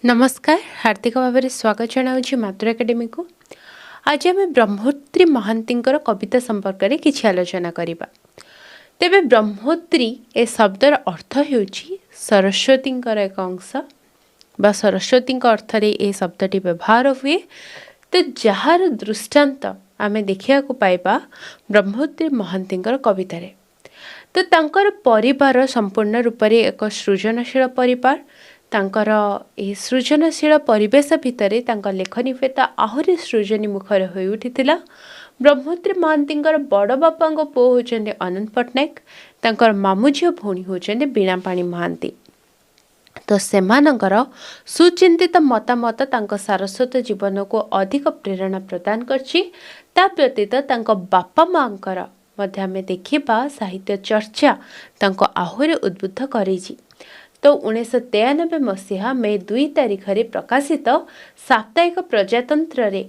नमस्कार हार्दिक भाव में स्वागत जनावि मातृ एकेडमी को। आज आम ब्रह्मोत्री महांती कविता संपर्क में किसी आलोचना करवा। तेबे ब्रह्मोत्री ए शब्दर अर्थ हो सरस्वती एक अंश बा सरस्वती अर्थ ए शब्दटी व्यवहार हुए। तो जार दृष्टांत आम देखा पाइबा ब्रह्मोत्री महांती कवितार। तो तांकर परिवार संपूर्ण रूप से एक सृजनशील परिवार। तांकर ए सृजनशील परिवेश भितर तांकर लेखनी फेता आहुरी सृजनीमुखर हो उठिथिला। ब्रह्मोत्री महांती बड़ बापा पु होचंदे अनंत पट्टनायक, तांकर मामू झील भौणी होचंदे बीणापाणी महांती। तो सेमानंकर सुचिंतित मतामत तांको सारस्वत जीवन को अधिक प्रेरणा प्रदान करछि। ता व्यतीत तांको बापा मांकर मध्य आमे देखिबा साहित्य चर्चा तांको आहुरी उद्बुद्ध करिछि। तो 1993 मसीहा मे 2 तारिख रे प्रकाशित साप्ताहिक प्रजातंत्र रे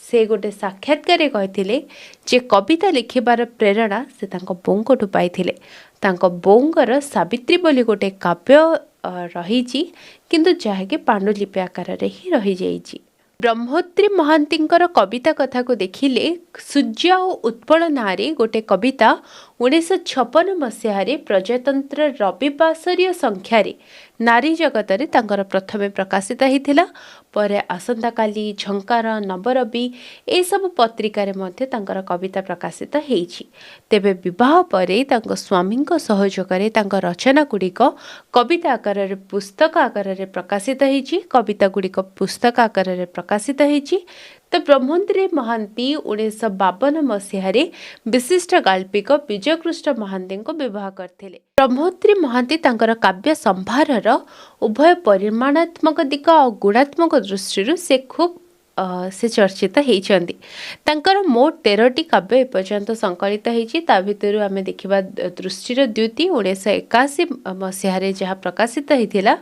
से गोटे साक्षात्कार कहथिले जे कविता लिखिबार प्रेरणा से तांको बोंकोठु पाइथिले। तांको बोंगर सावित्री बोली गोटे काव्य रहिछि, किंतु जाहाके पांडुलिपि आकार रे ही रहि जाइछि। ब्रह्मोत्री महांती कविता कथा को देखिले सूर्य और उत्पल नारे गोटे कविता 1956 मसीह प्रजातंत्र रविवासरीय संख्यार नारी जगत रे तांकर प्रथमे प्रकाशित होता। पर आसंता काली, झंकार, नवरवि ए सब पत्रिकार मध्य तांकर कविता प्रकाशित होईछि। तेबे विवाह परे तांको स्वामी सहयोग रे तांकर रचना गुड़िक कविता आकार रे पुस्तक आकार रे प्रकाशित होईछि। कविता गुड़िक पुस्तक आकार रे प्रकाशित होईछि। तो ब्रह्मोत्री महांती 1952 मसीह विशिष्ट गाल्पिक विजयकृष्ण महांती को विवाह करथिले। ब्रह्मोत्री महांती तांकर काव्य संभारर उभय परिमाणात्मक दिक और गुणात्मक दृष्टि से खूब से चर्चित होती। तांकर मोट 13टी काव्य एपर्यंत संकलित होती। ता भितर आमे देखिबा दृष्टिर द्युति 1981 मसीह जहाँ प्रकाशित होता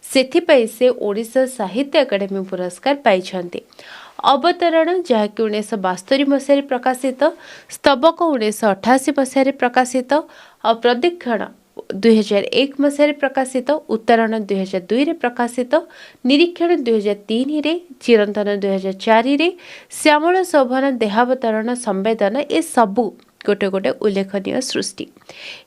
सेथिपाई से ओडिशा साहित्य अकादेमी पुरस्कार पाइछन्ते। अवतरण जहाँकि 1972 मसीह प्रकाशित, स्तबक 1988 मसीह प्रकाशित और प्रदीक्षण 2001 मसीह प्रकाशित, उत्तरण 2002 रे प्रकाशित, निरीक्षण 2003 रे, चिरंतन 2004 रे, श्यामल शोभन देहावतरण संवेदन ए सबू गोटे गोटे उल्लेखनीय सृष्टि।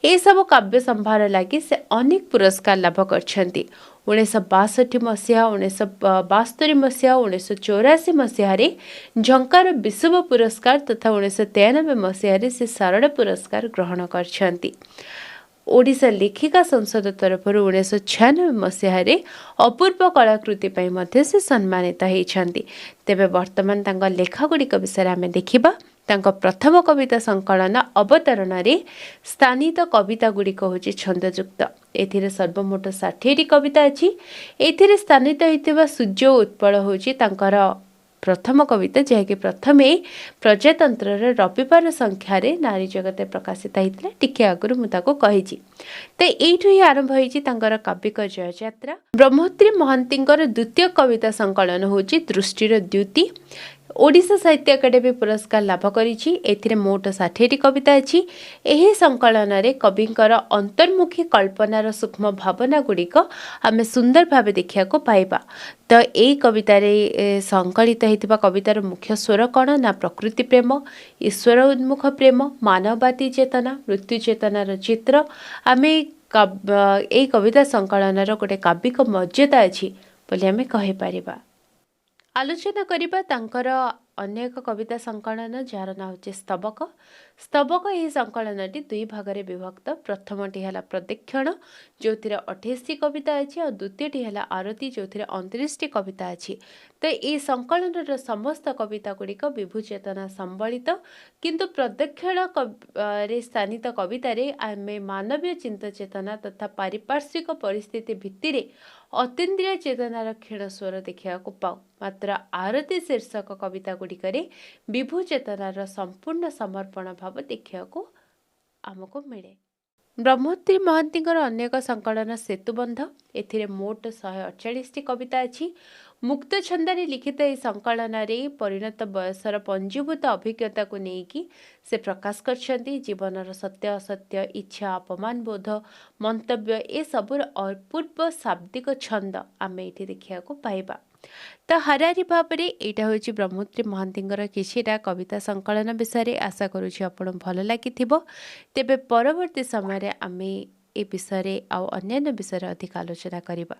ए सब काव्य संभार लगी से अनेक पुरस्कार लाभ करछन्ती। 1962 मसीहा, 1972 मसीहा, 1984 मसीह झंकार विश्व पुरस्कार तथा 1993 मसीह से शारदा पुरस्कार ग्रहण करछन्ती। ओडिशा लेखिका संसद तरफ 1996 मसीह अपूर्व कलाकृति पर मध्य से सम्मानित होती। तेबे वर्तमान तांका लेखा गुड़िक विषय आमे देखिबा। तांका प्रथम कविता संकलन अवतरण रे स्थानित कविता गुड़िक होची छंदयुक्त। एथिरे सर्वमोट 60 कविता अछि। एथिरे स्थानित होइतिबा सूर्य उत्पल होची तांकर प्रथम कविता, जहाँकि प्रथमे प्रजातंत्र रविवार संख्यार नारी जगत प्रकाशित होता। टिके आगुरी मुझे कही तो यू ही आरंभ होती काव्यिक जय यात्रा। ब्रह्मोत्री महांती द्वितीय कविता संकलन होची दृष्टिर द्युति। ओडिशा साहित्य अकादेमी पुरस्कार लाभ करिछि। एथिरे मोट 60 कविता अछि। एही संकलन रे कविंकर अंतर्मुखी कल्पनार सूक्ष्म भावना गुड़िक आमे सुंदर भावे देखिया को पाइबा। तो एई कविता रे संकलित होइतिबा कवितार मुख्य स्वर कण ना प्रकृति प्रेम, ईश्वर उन्मुख प्रेम, मानववादी चेतना, मृत्यु चेतनार चित्र। आमे एई कविता संकलनर गोटे काव्यिक मर्यादा अछि बोली आमे कहि परिबा। आलोचना करिबा तांकर अन्य एक कविता संकलन जार ना होचे स्तबक। स्तबक यह संकलनटी 2 भागरे विभक्त। प्रथमटी है प्रदीक्षण जो 28 कविता अच्छी और द्वितीयटी है आरती जो 29 कविता अच्छी। तो ये संकलन समस्त कविता गुड़िक विभू चेतना संबलित, किंतु प्रदीक्षण रे स्थानित कविता रे आमे मानवीय चिंता चेतना तथा पारिपार्श्विक परिस्थिति भित्तिरे अतीन्द्रिय चेतनार क्षीण स्वर देखा पाऊ। मात्र आरती शीर्षक कविता गुड़िकरे विभू चेतनार संपूर्ण समर्पण भाव देखा आमको मिले। ब्रह्मोत्री महांती अन्य एक संकलन सेतुबंध। एथिरे मोट 148 कविता अच्छी। मुक्त छंदरे लिखित यह संकलन परिणत बयसर पंजीभूत अभिज्ञता को लेकिन से प्रकाश करछंती जीवनर सत्य असत्य इच्छा अपमान बोध मंतव्य ए सबुर अपूर्व शाब्दिक छंद आम ये देखा पाइबा। तो हरारी भाव में यहाँ हूँ ब्रह्मोत्री महांती किसीटा कविता संकलन विषय आशा करुँच आपड़ भल लगी तेबे परवर्ती समय आम ए विषय आउ अन्य विषय अधिक आलोचना करवा।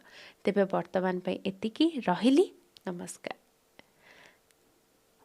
तेबे वर्तमान एतिकी रहिली। नमस्कार।